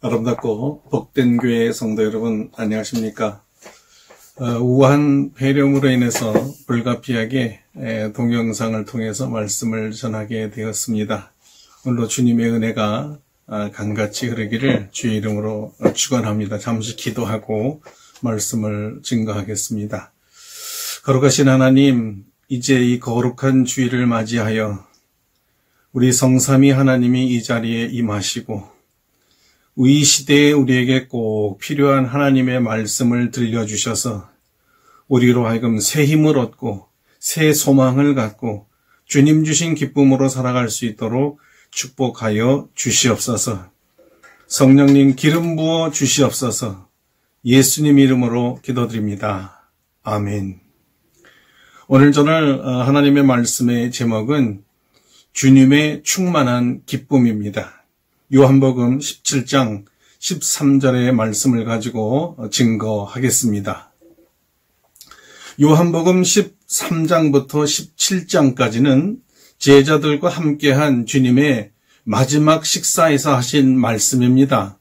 아름답고 복된 교회 성도 여러분, 안녕하십니까? 우한 폐렴으로 인해서 불가피하게 동영상을 통해서 말씀을 전하게 되었습니다. 오늘도 주님의 은혜가 강같이 흐르기를 주의 이름으로 축원합니다. 잠시 기도하고 말씀을 증거하겠습니다. 거룩하신 하나님, 이제 이 거룩한 주일을 맞이하여 우리 성삼위 하나님이 이 자리에 임하시고 이 시대에 우리에게 꼭 필요한 하나님의 말씀을 들려주셔서 우리로 하여금 새 힘을 얻고 새 소망을 갖고 주님 주신 기쁨으로 살아갈 수 있도록 축복하여 주시옵소서. 성령님 기름 부어 주시옵소서. 예수님 이름으로 기도드립니다. 아멘. 오늘 저는 하나님의 말씀의 제목은 주님의 충만한 기쁨입니다. 요한복음 17장 13절의 말씀을 가지고 증거하겠습니다. 요한복음 13장부터 17장까지는 제자들과 함께한 주님의 마지막 식사에서 하신 말씀입니다.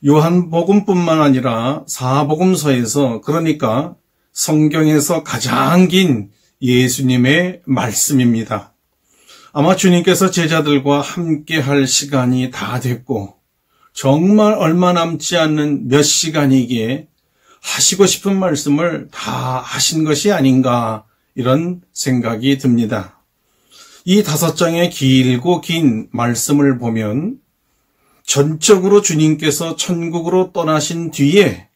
요한복음뿐만 아니라 사복음서에서, 그러니까 성경에서 가장 긴 예수님의 말씀입니다. 아마 주님께서 제자들과 함께 할 시간이 다 됐고 정말 얼마 남지 않는 몇 시간이기에 하시고 싶은 말씀을 다 하신 것이 아닌가, 이런 생각이 듭니다. 이 5장의 길고 긴 말씀을 보면 전적으로 주님께서 천국으로 떠나신 뒤에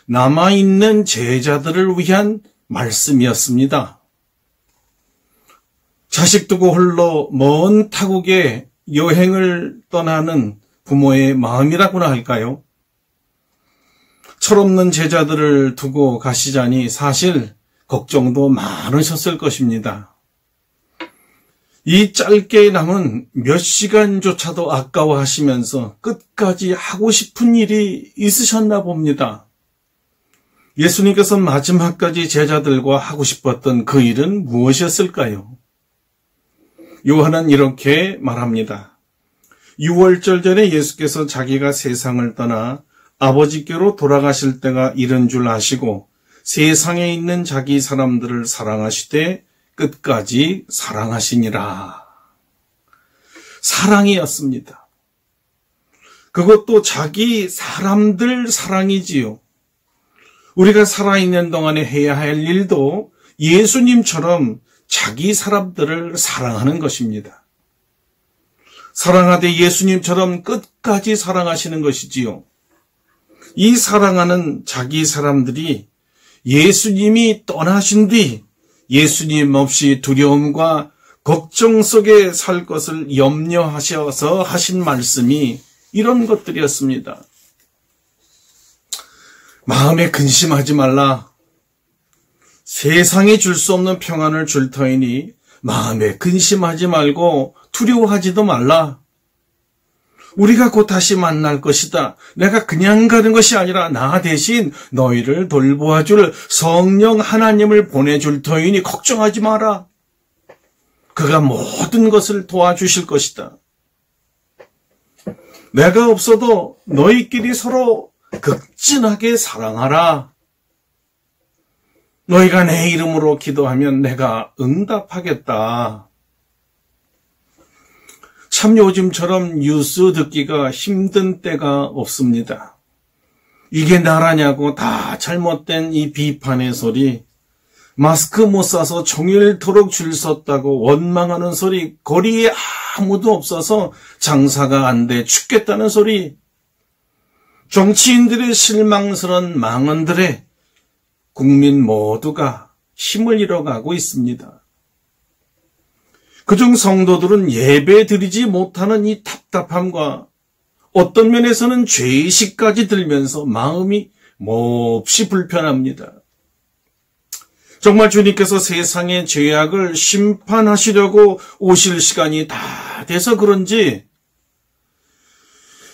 남아있는 제자들을 위한 말씀이었습니다. 자식 두고 홀로 먼 타국에 여행을 떠나는 부모의 마음이라고나 할까요? 철없는 제자들을 두고 가시자니 사실 걱정도 많으셨을 것입니다. 이 짧게 남은 몇 시간조차도 아까워하시면서 끝까지 하고 싶은 일이 있으셨나 봅니다. 예수님께서 마지막까지 제자들과 하고 싶었던 그 일은 무엇이었을까요? 요한은 이렇게 말합니다. 6월절 전에 예수께서 자기가 세상을 떠나 아버지께로 돌아가실 때가 이른 줄 아시고 세상에 있는 자기 사람들을 사랑하시되 끝까지 사랑하시니라. 사랑이었습니다. 그것도 자기 사람들 사랑이지요. 우리가 살아있는 동안에 해야 할 일도 예수님처럼 자기 사람들을 사랑하는 것입니다. 사랑하되 예수님처럼 끝까지 사랑하시는 것이지요. 이 사랑하는 자기 사람들이 예수님이 떠나신 뒤 예수님 없이 두려움과 걱정 속에 살 것을 염려하셔서 하신 말씀이 이런 것들이었습니다. 마음에 근심하지 말라. 세상이 줄 수 없는 평안을 줄 터이니 마음에 근심하지 말고 두려워하지도 말라. 우리가 곧 다시 만날 것이다. 내가 그냥 가는 것이 아니라 나 대신 너희를 돌보아줄 성령 하나님을 보내줄 터이니 걱정하지 마라. 그가 모든 것을 도와주실 것이다. 내가 없어도 너희끼리 서로 극진하게 사랑하라. 너희가 내 이름으로 기도하면 내가 응답하겠다. 참 요즘처럼 뉴스 듣기가 힘든 때가 없습니다. 이게 나라냐고 다 잘못된 이 비판의 소리, 마스크 못 사서 종일토록 줄 섰다고 원망하는 소리, 거리에 아무도 없어서 장사가 안 돼 죽겠다는 소리, 정치인들의 실망스러운 망언들에 국민 모두가 힘을 잃어가고 있습니다. 그중 성도들은 예배 드리지 못하는 이 답답함과 어떤 면에서는 죄의식까지 들면서 마음이 몹시 불편합니다. 정말 주님께서 세상의 죄악을 심판하시려고 오실 시간이 다 돼서 그런지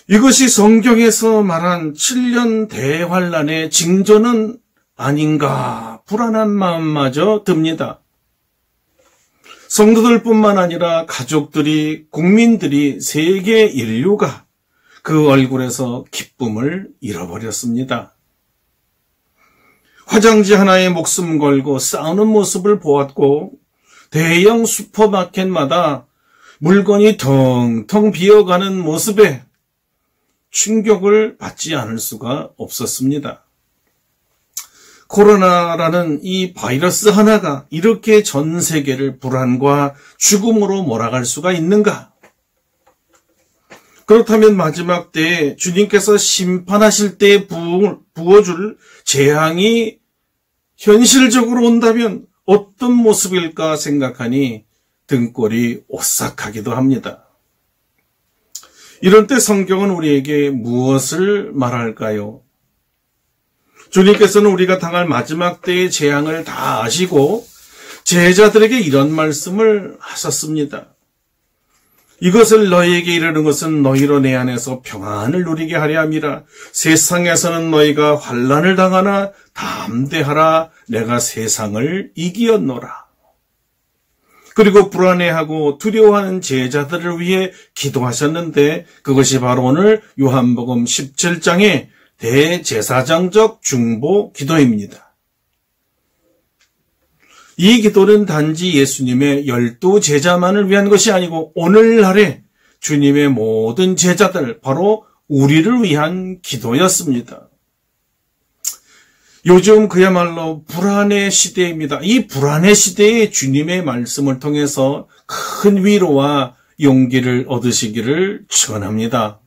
이것이 성경에서 말한 7년 대환란의 징조는 아닌가 불안한 마음마저 듭니다. 성도들뿐만 아니라 가족들이, 국민들이, 세계 인류가 그 얼굴에서 기쁨을 잃어버렸습니다. 화장지 하나에 목숨 걸고 싸우는 모습을 보았고 대형 슈퍼마켓마다 물건이 텅텅 비어가는 모습에 충격을 받지 않을 수가 없었습니다. 코로나라는 이 바이러스 하나가 이렇게 전 세계를 불안과 죽음으로 몰아갈 수가 있는가? 그렇다면 마지막 때에 주님께서 심판하실 때에 부어줄 재앙이 현실적으로 온다면 어떤 모습일까 생각하니 등골이 오싹하기도 합니다. 이런 때 성경은 우리에게 무엇을 말할까요? 주님께서는 우리가 당할 마지막 때의 재앙을 다 아시고 제자들에게 이런 말씀을 하셨습니다. 이것을 너희에게 이르는 것은 너희로 내 안에서 평안을 누리게 하려 함이라. 세상에서는 너희가 환난을 당하나 담대하라. 내가 세상을 이기었노라. 그리고 불안해하고 두려워하는 제자들을 위해 기도하셨는데 그것이 바로 오늘 요한복음 17장의 대제사장적 중보 기도입니다. 이 기도는 단지 예수님의 12 제자만을 위한 것이 아니고 오늘날의 주님의 모든 제자들, 바로 우리를 위한 기도였습니다. 요즘 그야말로 불안의 시대입니다. 이 불안의 시대에 주님의 말씀을 통해서 큰 위로와 용기를 얻으시기를 축원합니다.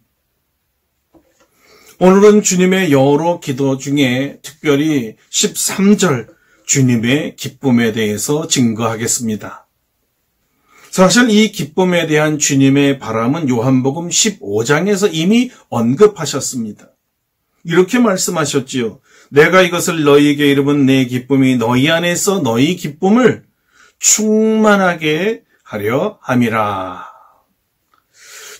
오늘은 주님의 여러 기도 중에 특별히 13절 주님의 기쁨에 대해서 증거하겠습니다. 사실 이 기쁨에 대한 주님의 바람은 요한복음 15장에서 이미 언급하셨습니다. 이렇게 말씀하셨지요. 내가 이것을 너희에게 이름은 내 기쁨이 너희 안에서 너희 기쁨을 충만하게 하려 함이라.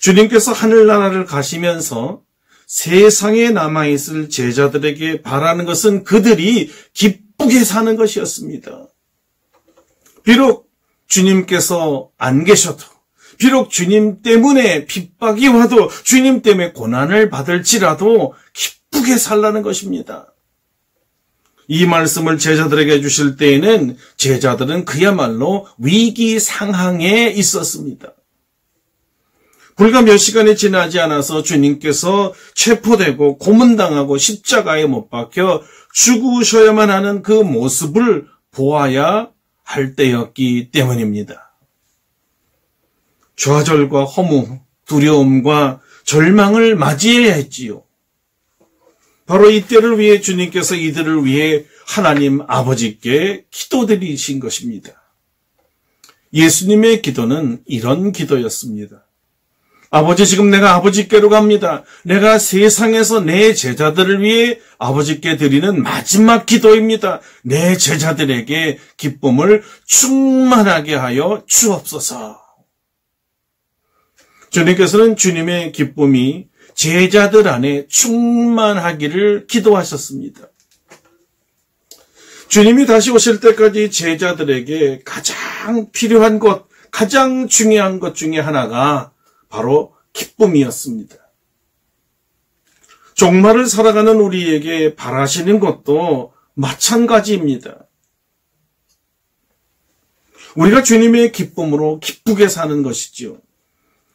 주님께서 하늘나라를 가시면서 세상에 남아있을 제자들에게 바라는 것은 그들이 기쁘게 사는 것이었습니다. 비록 주님께서 안 계셔도, 비록 주님 때문에 핍박이 와도, 주님 때문에 고난을 받을지라도 기쁘게 살라는 것입니다. 이 말씀을 제자들에게 주실 때에는 제자들은 그야말로 위기 상황에 있었습니다. 불과 몇 시간이 지나지 않아서 주님께서 체포되고 고문당하고 십자가에 못 박혀 죽으셔야만 하는 그 모습을 보아야 할 때였기 때문입니다. 좌절과 허무, 두려움과 절망을 맞이해야 했지요. 바로 이때를 위해 주님께서 이들을 위해 하나님 아버지께 기도드리신 것입니다. 예수님의 기도는 이런 기도였습니다. 아버지, 지금 내가 아버지께로 갑니다. 내가 세상에서 내 제자들을 위해 아버지께 드리는 마지막 기도입니다. 내 제자들에게 기쁨을 충만하게 하여 주옵소서. 주님께서는 주님의 기쁨이 제자들 안에 충만하기를 기도하셨습니다. 주님이 다시 오실 때까지 제자들에게 가장 필요한 것, 가장 중요한 것 중에 하나가 바로 기쁨이었습니다. 종말을 살아가는 우리에게 바라시는 것도 마찬가지입니다. 우리가 주님의 기쁨으로 기쁘게 사는 것이지요.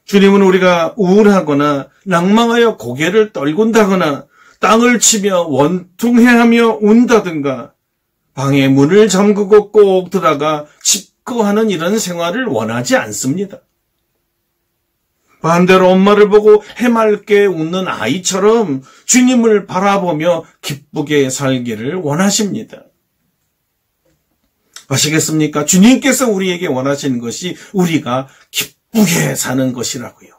주님은 우리가 우울하거나 낭망하여 고개를 떨군다거나 땅을 치며 원통해하며 운다든가 방에 문을 잠그고 꼭 들어가 집거하는 이런 생활을 원하지 않습니다. 반대로 엄마를 보고 해맑게 웃는 아이처럼 주님을 바라보며 기쁘게 살기를 원하십니다. 아시겠습니까? 주님께서 우리에게 원하시는 것이 우리가 기쁘게 사는 것이라고요.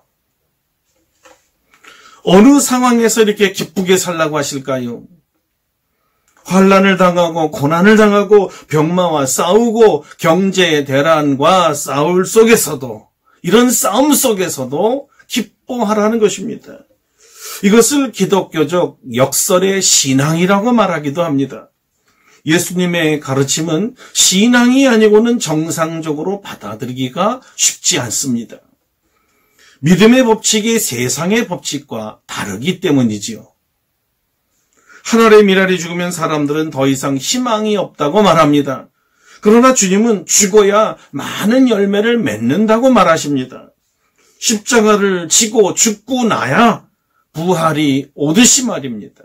어느 상황에서 이렇게 기쁘게 살라고 하실까요? 환난을 당하고 고난을 당하고 병마와 싸우고 경제의 대란과 싸울 속에서도, 이런 싸움 속에서도 기뻐하라는 것입니다. 이것을 기독교적 역설의 신앙이라고 말하기도 합니다. 예수님의 가르침은 신앙이 아니고는 정상적으로 받아들이기가 쉽지 않습니다. 믿음의 법칙이 세상의 법칙과 다르기 때문이지요. 한 알의 미랄이 죽으면 사람들은 더 이상 희망이 없다고 말합니다. 그러나 주님은 죽어야 많은 열매를 맺는다고 말하십니다. 십자가를 지고 죽고 나야 부활이 오듯이 말입니다.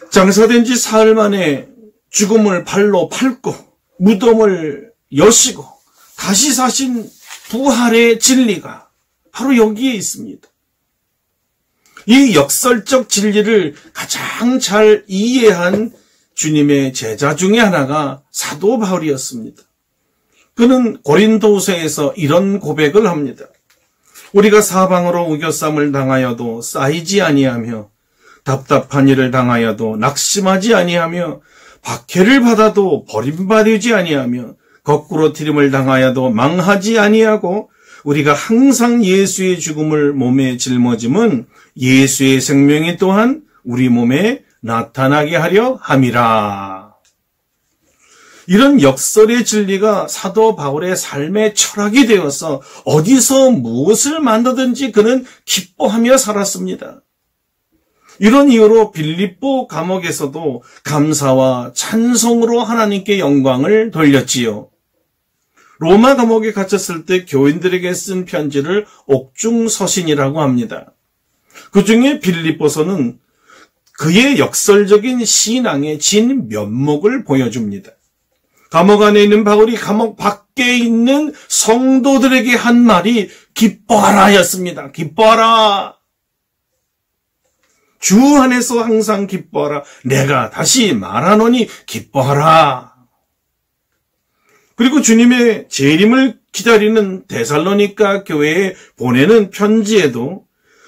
장사된 지 사흘 만에 죽음을 발로 밟고 무덤을 여시고 다시 사신 부활의 진리가 바로 여기에 있습니다. 이 역설적 진리를 가장 잘 이해한 주님의 제자 중에 하나가 사도 바울이었습니다. 그는 고린도후서에서 이런 고백을 합니다. 우리가 사방으로 우겨쌈을 당하여도 쌓이지 아니하며 답답한 일을 당하여도 낙심하지 아니하며 박해를 받아도 버림받지 아니하며 거꾸로 트림을 당하여도 망하지 아니하고 우리가 항상 예수의 죽음을 몸에 짊어짐은 예수의 생명이 또한 우리 몸에 나타나게 하려 함이라. 이런 역설의 진리가 사도 바울의 삶의 철학이 되어서 어디서 무엇을 만나든지 그는 기뻐하며 살았습니다. 이런 이유로 빌립보 감옥에서도 감사와 찬송으로 하나님께 영광을 돌렸지요. 로마 감옥에 갇혔을 때 교인들에게 쓴 편지를 옥중서신이라고 합니다. 그 중에 빌립보서는 그의 역설적인 신앙의 진 면목을 보여줍니다. 감옥 안에 있는 바울이 감옥 밖에 있는 성도들에게 한 말이 기뻐하라 였습니다. 기뻐하라. 주 안에서 항상 기뻐하라. 내가 다시 말하노니 기뻐하라. 그리고 주님의 재림을 기다리는 데살로니가 교회에 보내는 편지에도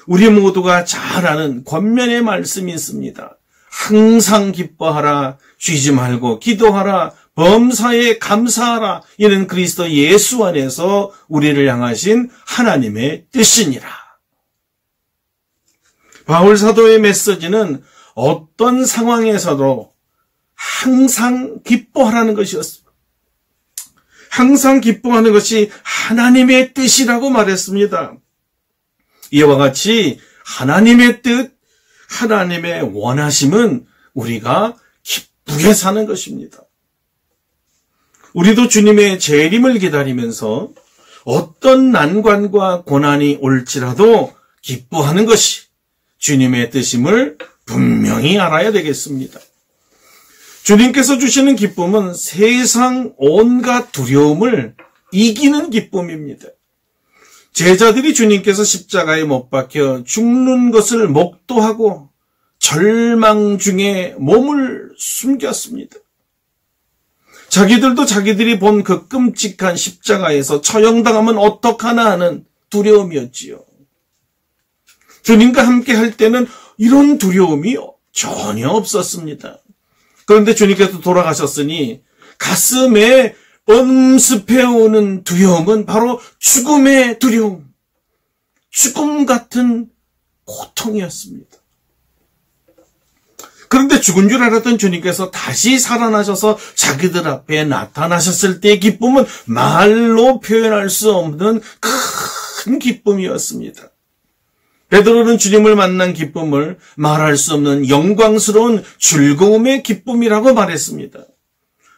우리 모두가 잘 아는 권면의 말씀이 있습니다. 항상 기뻐하라. 쉬지 말고 기도하라. 범사에 감사하라. 이는 그리스도 예수 안에서 우리를 향하신 하나님의 뜻이니라. 바울 사도의 메시지는 어떤 상황에서도 항상 기뻐하라는 것이었습니다. 항상 기뻐하는 것이 하나님의 뜻이라고 말했습니다. 이와 같이 하나님의 뜻, 하나님의 원하심은 우리가 기쁘게 사는 것입니다. 우리도 주님의 재림을 기다리면서 어떤 난관과 고난이 올지라도 기뻐하는 것이 주님의 뜻임을 분명히 알아야 되겠습니다. 주님께서 주시는 기쁨은 세상 온갖 두려움을 이기는 기쁨입니다. 제자들이 주님께서 십자가에 못 박혀 죽는 것을 목도하고 절망 중에 몸을 숨겼습니다. 자기들도 자기들이 본 그 끔찍한 십자가에서 처형당하면 어떡하나 하는 두려움이었지요. 주님과 함께 할 때는 이런 두려움이 전혀 없었습니다. 그런데 주님께서 돌아가셨으니 가슴에 엄습해오는 두려움은 바로 죽음의 두려움, 죽음 같은 고통이었습니다. 그런데 죽은 줄 알았던 주님께서 다시 살아나셔서 자기들 앞에 나타나셨을 때의 기쁨은 말로 표현할 수 없는 큰 기쁨이었습니다. 베드로는 주님을 만난 기쁨을 말할 수 없는 영광스러운 즐거움의 기쁨이라고 말했습니다.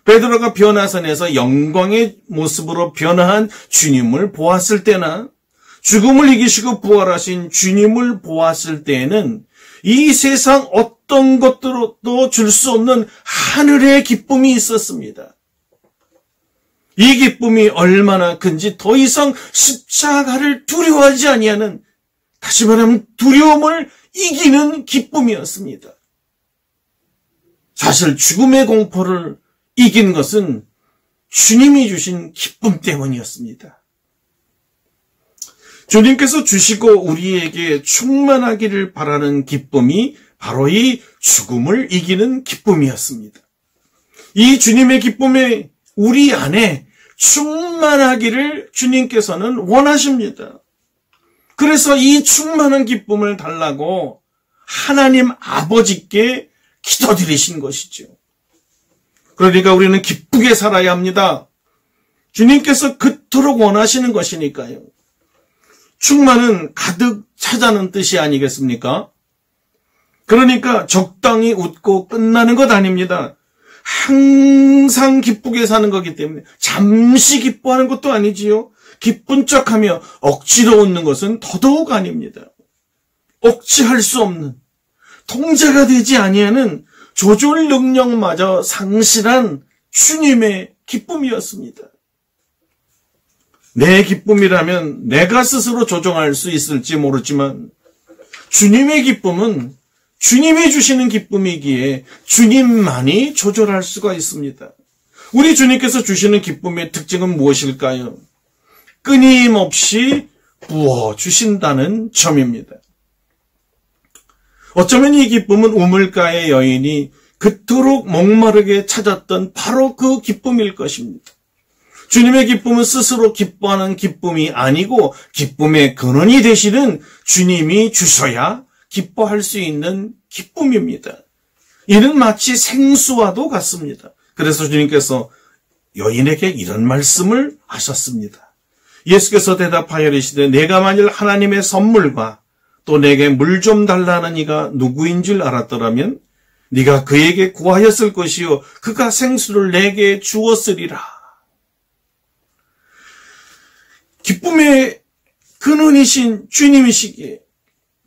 베드로가 변화선에서 영광의 모습으로 변화한 주님을 보았을 때나 죽음을 이기시고 부활하신 주님을 보았을 때에는 이 세상 어떤 것들도 줄 수 없는 하늘의 기쁨이 있었습니다. 이 기쁨이 얼마나 큰지 더 이상 십자가를 두려워하지 아니하는, 다시 말하면 두려움을 이기는 기쁨이었습니다. 사실 죽음의 공포를 이긴 것은 주님이 주신 기쁨 때문이었습니다. 주님께서 주시고 우리에게 충만하기를 바라는 기쁨이 바로 이 죽음을 이기는 기쁨이었습니다. 이 주님의 기쁨이 우리 안에 충만하기를 주님께서는 원하십니다. 그래서 이 충만한 기쁨을 달라고 하나님 아버지께 기도드리신 것이죠. 그러니까 우리는 기쁘게 살아야 합니다. 주님께서 그토록 원하시는 것이니까요. 충만은 가득 차자는 뜻이 아니겠습니까? 그러니까 적당히 웃고 끝나는 것 아닙니다. 항상 기쁘게 사는 거기 때문에 잠시 기뻐하는 것도 아니지요. 기쁜 척하며 억지로 웃는 것은 더더욱 아닙니다. 억지할 수 없는, 통제가 되지 아니하는 조절 능력마저 상실한 주님의 기쁨이었습니다. 내 기쁨이라면 내가 스스로 조정할 수 있을지 모르지만 주님의 기쁨은 주님이 주시는 기쁨이기에 주님만이 조절할 수가 있습니다. 우리 주님께서 주시는 기쁨의 특징은 무엇일까요? 끊임없이 부어주신다는 점입니다. 어쩌면 이 기쁨은 우물가의 여인이 그토록 목마르게 찾았던 바로 그 기쁨일 것입니다. 주님의 기쁨은 스스로 기뻐하는 기쁨이 아니고 기쁨의 근원이 되시는 주님이 주셔야 기뻐할 수 있는 기쁨입니다. 이는 마치 생수와도 같습니다. 그래서 주님께서 여인에게 이런 말씀을 하셨습니다. 예수께서 대답하여 이르시되 내가 만일 하나님의 선물과 또 내게 물 좀 달라는 이가 누구인 줄 알았더라면 네가 그에게 구하였을 것이요 그가 생수를 내게 주었으리라. 기쁨의 근원이신 주님이시기에,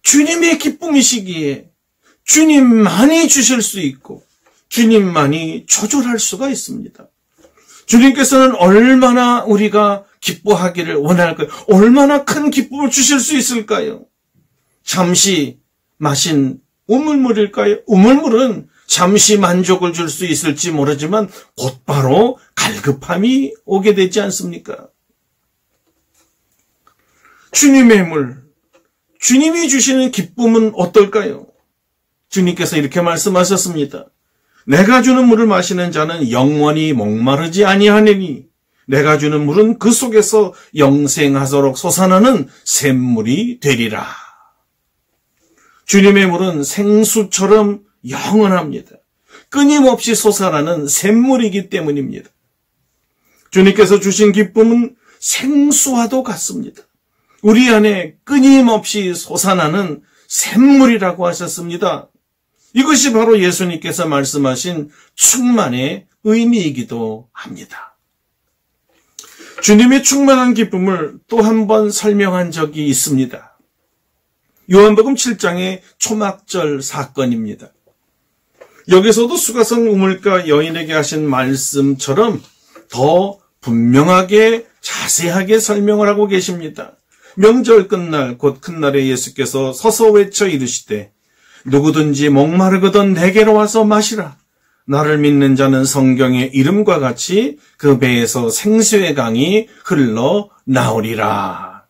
주님의 기쁨이시기에 주님만이 주실 수 있고 주님만이 조절할 수가 있습니다. 주님께서는 얼마나 우리가 기뻐하기를 원할까요? 얼마나 큰 기쁨을 주실 수 있을까요? 잠시 마신 우물물일까요? 우물물은 잠시 만족을 줄 수 있을지 모르지만 곧바로 갈급함이 오게 되지 않습니까? 주님의 물, 주님이 주시는 기쁨은 어떨까요? 주님께서 이렇게 말씀하셨습니다. 내가 주는 물을 마시는 자는 영원히 목마르지 아니하느니 내가 주는 물은 그 속에서 영생하도록 솟아나는 샘물이 되리라. 주님의 물은 생수처럼 영원합니다. 끊임없이 솟아나는 샘물이기 때문입니다. 주님께서 주신 기쁨은 생수와도 같습니다. 우리 안에 끊임없이 솟아나는 샘물이라고 하셨습니다. 이것이 바로 예수님께서 말씀하신 충만의 의미이기도 합니다. 주님의 충만한 기쁨을 또 한 번 설명한 적이 있습니다. 요한복음 7장의 초막절 사건입니다. 여기서도 수가성 우물가 여인에게 하신 말씀처럼 더 분명하게 자세하게 설명을 하고 계십니다. 명절 끝날 곧 큰날에 예수께서 서서 외쳐 이르시되 누구든지 목마르거든 내게로 와서 마시라. 나를 믿는 자는 성경의 이름과 같이 그 배에서 생수의 강이 흘러나오리라.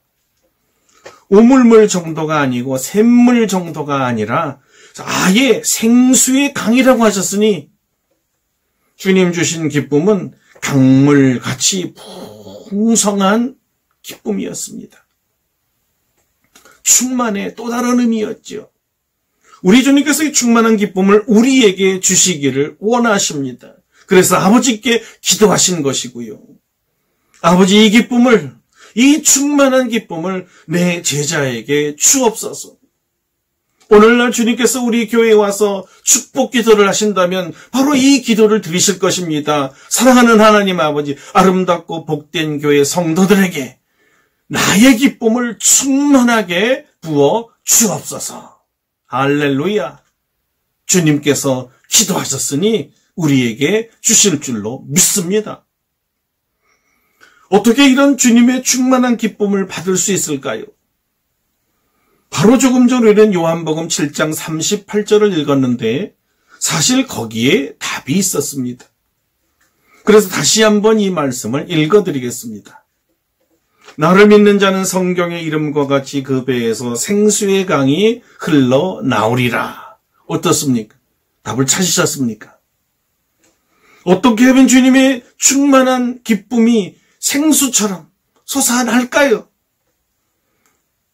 우물물 정도가 아니고 샘물 정도가 아니라 아예 생수의 강이라고 하셨으니 주님 주신 기쁨은 강물같이 풍성한 기쁨이었습니다. 충만의 또 다른 의미였죠. 우리 주님께서 이 충만한 기쁨을 우리에게 주시기를 원하십니다. 그래서 아버지께 기도하신 것이고요. 아버지 이 기쁨을, 이 충만한 기쁨을 내 제자에게 주옵소서. 오늘날 주님께서 우리 교회에 와서 축복 기도를 하신다면 바로 이 기도를 드리실 것입니다. 사랑하는 하나님 아버지, 아름답고 복된 교회 성도들에게 나의 기쁨을 충만하게 부어 주옵소서. 할렐루야. 주님께서 기도하셨으니 우리에게 주실 줄로 믿습니다. 어떻게 이런 주님의 충만한 기쁨을 받을 수 있을까요? 바로 조금 전 우리는 요한복음 7장 38절을 읽었는데 사실 거기에 답이 있었습니다. 그래서 다시 한번 이 말씀을 읽어드리겠습니다. 나를 믿는 자는 성경의 이름과 같이 그 배에서 생수의 강이 흘러나오리라. 어떻습니까? 답을 찾으셨습니까? 어떻게 하면 주님의 충만한 기쁨이 생수처럼 솟아날까요?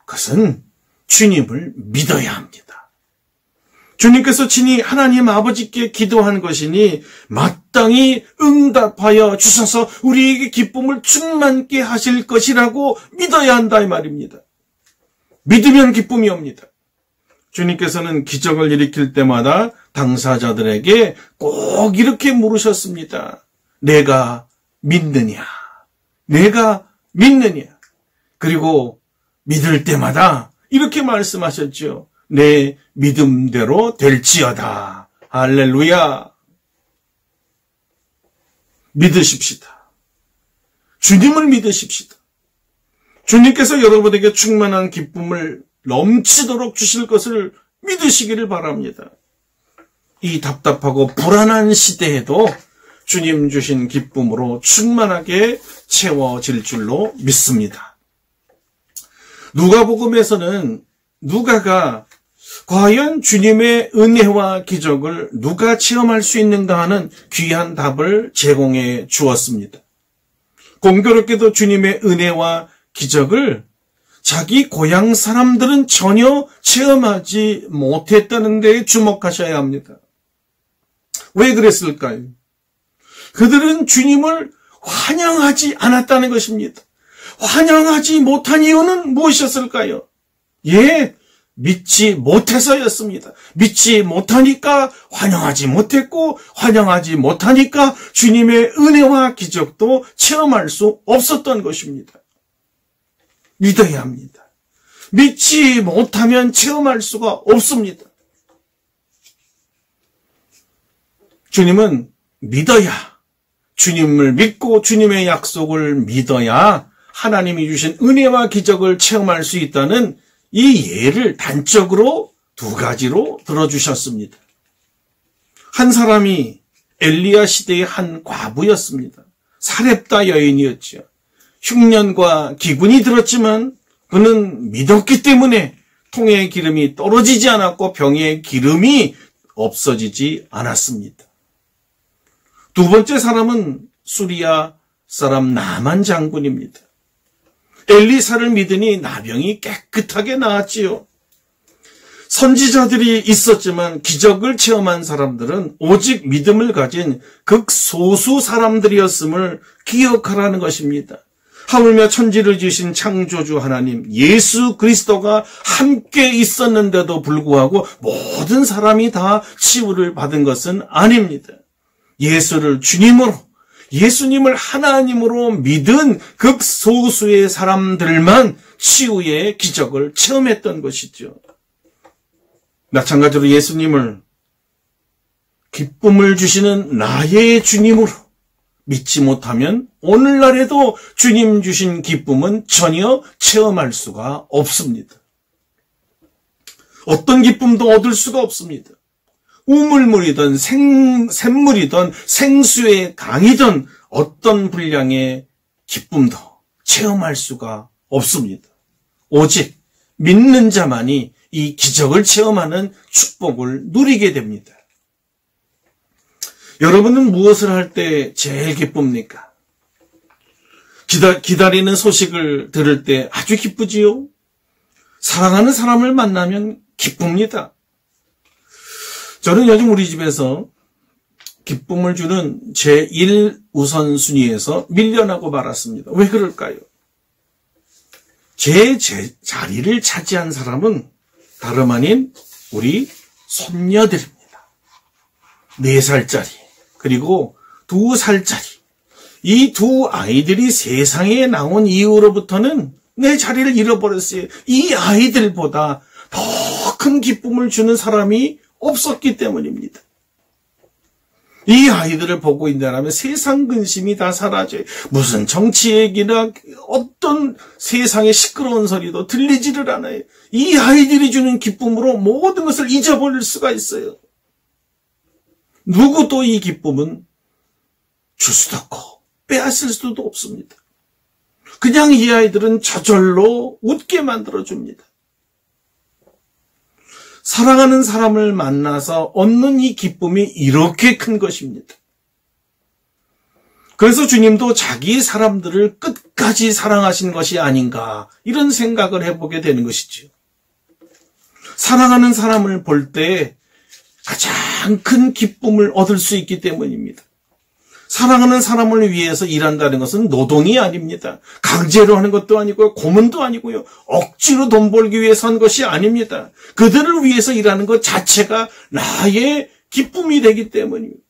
그것은 주님을 믿어야 합니다. 주님께서 친히 하나님 아버지께 기도한 것이니 마땅히 응답하여 주셔서 우리에게 기쁨을 충만케 하실 것이라고 믿어야 한다 이 말입니다. 믿으면 기쁨이 옵니다. 주님께서는 기적을 일으킬 때마다 당사자들에게 꼭 이렇게 물으셨습니다. 내가 믿느냐? 내가 믿느냐? 그리고 믿을 때마다 이렇게 말씀하셨죠. 내 믿음대로 될지어다. 할렐루야. 믿으십시다. 주님을 믿으십시다. 주님께서 여러분에게 충만한 기쁨을 넘치도록 주실 것을 믿으시기를 바랍니다. 이 답답하고 불안한 시대에도 주님 주신 기쁨으로 충만하게 채워질 줄로 믿습니다. 누가복음에서는 누가가 과연 주님의 은혜와 기적을 누가 체험할 수 있는가 하는 귀한 답을 제공해 주었습니다. 공교롭게도 주님의 은혜와 기적을 자기 고향 사람들은 전혀 체험하지 못했다는 데에 주목하셔야 합니다. 왜 그랬을까요? 그들은 주님을 환영하지 않았다는 것입니다. 환영하지 못한 이유는 무엇이었을까요? 믿지 못해서였습니다. 믿지 못하니까 환영하지 못했고, 환영하지 못하니까 주님의 은혜와 기적도 체험할 수 없었던 것입니다. 믿어야 합니다. 믿지 못하면 체험할 수가 없습니다. 주님은 믿어야, 주님을 믿고 주님의 약속을 믿어야 하나님이 주신 은혜와 기적을 체험할 수 있다는 이 예를 단적으로 두 가지로 들어주셨습니다. 한 사람이 엘리야 시대의 한 과부였습니다. 사렙다 여인이었죠. 흉년과 기근이 들었지만 그는 믿었기 때문에 통에 기름이 떨어지지 않았고 병에 기름이 없어지지 않았습니다. 두 번째 사람은 수리아 사람 나만 장군입니다. 엘리사를 믿으니 나병이 깨끗하게 나았지요. 선지자들이 있었지만 기적을 체험한 사람들은 오직 믿음을 가진 극소수 사람들이었음을 기억하라는 것입니다. 하물며 천지를 지으신 창조주 하나님 예수 그리스도가 함께 있었는데도 불구하고 모든 사람이 다 치유를 받은 것은 아닙니다. 예수를 주님으로, 예수님을 하나님으로 믿은 극소수의 사람들만 치유의 기적을 체험했던 것이죠. 마찬가지로 예수님을 기쁨을 주시는 나의 주님으로 믿지 못하면 오늘날에도 주님 주신 기쁨은 전혀 체험할 수가 없습니다. 어떤 기쁨도 얻을 수가 없습니다. 우물물이든 샘물이든 생수의 강이든 어떤 분량의 기쁨도 체험할 수가 없습니다. 오직 믿는 자만이 이 기적을 체험하는 축복을 누리게 됩니다. 여러분은 무엇을 할 때 제일 기쁩니까? 기다리는 소식을 들을 때 아주 기쁘지요? 사랑하는 사람을 만나면 기쁩니다. 저는 요즘 우리 집에서 기쁨을 주는 제1우선순위에서 밀려나고 말았습니다. 왜 그럴까요? 제 자리를 차지한 사람은 다름 아닌 우리 손녀들입니다. 4살짜리 그리고 2살짜리 이 두 아이들이 세상에 나온 이후로부터는 내 자리를 잃어버렸어요. 이 아이들보다 더 큰 기쁨을 주는 사람이 없었기 때문입니다. 이 아이들을 보고 있다면 세상 근심이 다 사라져요. 무슨 정치 얘기나 어떤 세상의 시끄러운 소리도 들리지를 않아요. 이 아이들이 주는 기쁨으로 모든 것을 잊어버릴 수가 있어요. 누구도 이 기쁨은 줄 수도 없고 빼앗을 수도 없습니다. 그냥 이 아이들은 저절로 웃게 만들어줍니다. 사랑하는 사람을 만나서 얻는 이 기쁨이 이렇게 큰 것입니다. 그래서 주님도 자기 사람들을 끝까지 사랑하신 것이 아닌가 이런 생각을 해보게 되는 것이죠. 사랑하는 사람을 볼 때 가장 큰 기쁨을 얻을 수 있기 때문입니다. 사랑하는 사람을 위해서 일한다는 것은 노동이 아닙니다. 강제로 하는 것도 아니고요. 고문도 아니고요. 억지로 돈 벌기 위해서 한 것이 아닙니다. 그들을 위해서 일하는 것 자체가 나의 기쁨이 되기 때문입니다.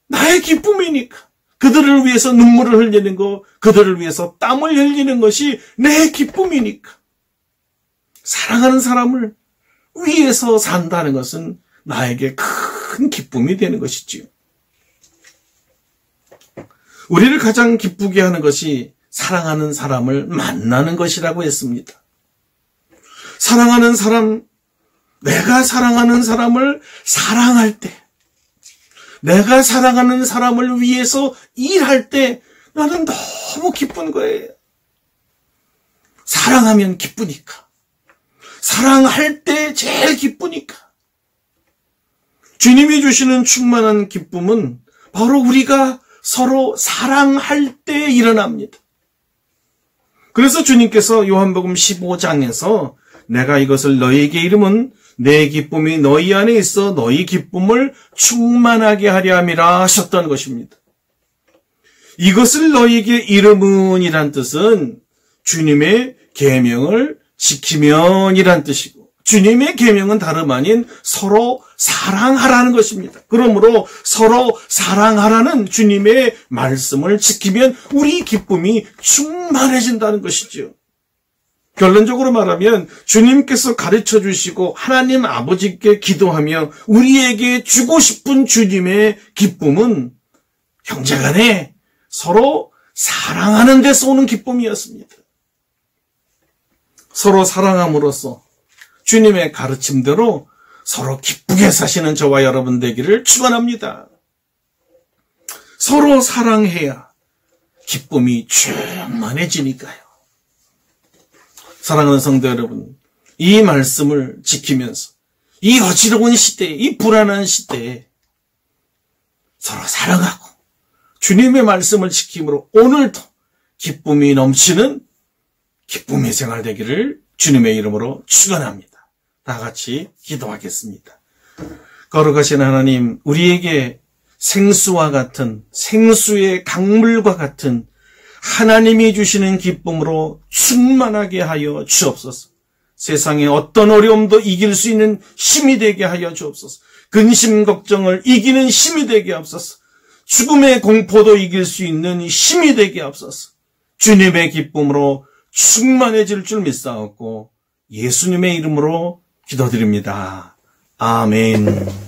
나의 기쁨이니까. 그들을 위해서 눈물을 흘리는 것, 그들을 위해서 땀을 흘리는 것이 내 기쁨이니까. 사랑하는 사람을 위해서 산다는 것은 나에게 큰 기쁨이 되는 것이지요. 우리를 가장 기쁘게 하는 것이 사랑하는 사람을 만나는 것이라고 했습니다. 사랑하는 사람, 내가 사랑하는 사람을 사랑할 때, 내가 사랑하는 사람을 위해서 일할 때 나는 너무 기쁜 거예요. 사랑하면 기쁘니까. 사랑할 때 제일 기쁘니까. 주님이 주시는 충만한 기쁨은 바로 우리가 서로 사랑할 때 일어납니다. 그래서 주님께서 요한복음 15장에서 내가 이것을 너희에게 이름은 내 기쁨이 너희 안에 있어 너희 기쁨을 충만하게 하려 함이라 하셨던 것입니다. 이것을 너희에게 이름은 이란 뜻은 주님의 계명을 지키면 이란 뜻이고, 주님의 계명은 다름 아닌 서로 사랑하라는 것입니다. 그러므로 서로 사랑하라는 주님의 말씀을 지키면 우리 기쁨이 충만해진다는 것이죠. 결론적으로 말하면 주님께서 가르쳐 주시고 하나님 아버지께 기도하며 우리에게 주고 싶은 주님의 기쁨은 형제간에 서로 사랑하는 데서 오는 기쁨이었습니다. 서로 사랑함으로써 주님의 가르침대로 서로 기쁘게 사시는 저와 여러분 되기를 축원합니다. 서로 사랑해야 기쁨이 충만해지니까요. 사랑하는 성도 여러분, 이 말씀을 지키면서 이 어지러운 시대에, 이 불안한 시대에 서로 사랑하고 주님의 말씀을 지킴으로 오늘도 기쁨이 넘치는 기쁨의 생활 되기를 주님의 이름으로 축원합니다. 다 같이 기도하겠습니다. 거룩하신 하나님, 우리에게 생수와 같은, 생수의 강물과 같은 하나님이 주시는 기쁨으로 충만하게 하여 주옵소서. 세상의 어떤 어려움도 이길 수 있는 힘이 되게 하여 주옵소서. 근심 걱정을 이기는 힘이 되게 하옵소서. 죽음의 공포도 이길 수 있는 힘이 되게 하옵소서. 주님의 기쁨으로 충만해질 줄 믿사옵고 예수님의 이름으로 기도드립니다. 아멘.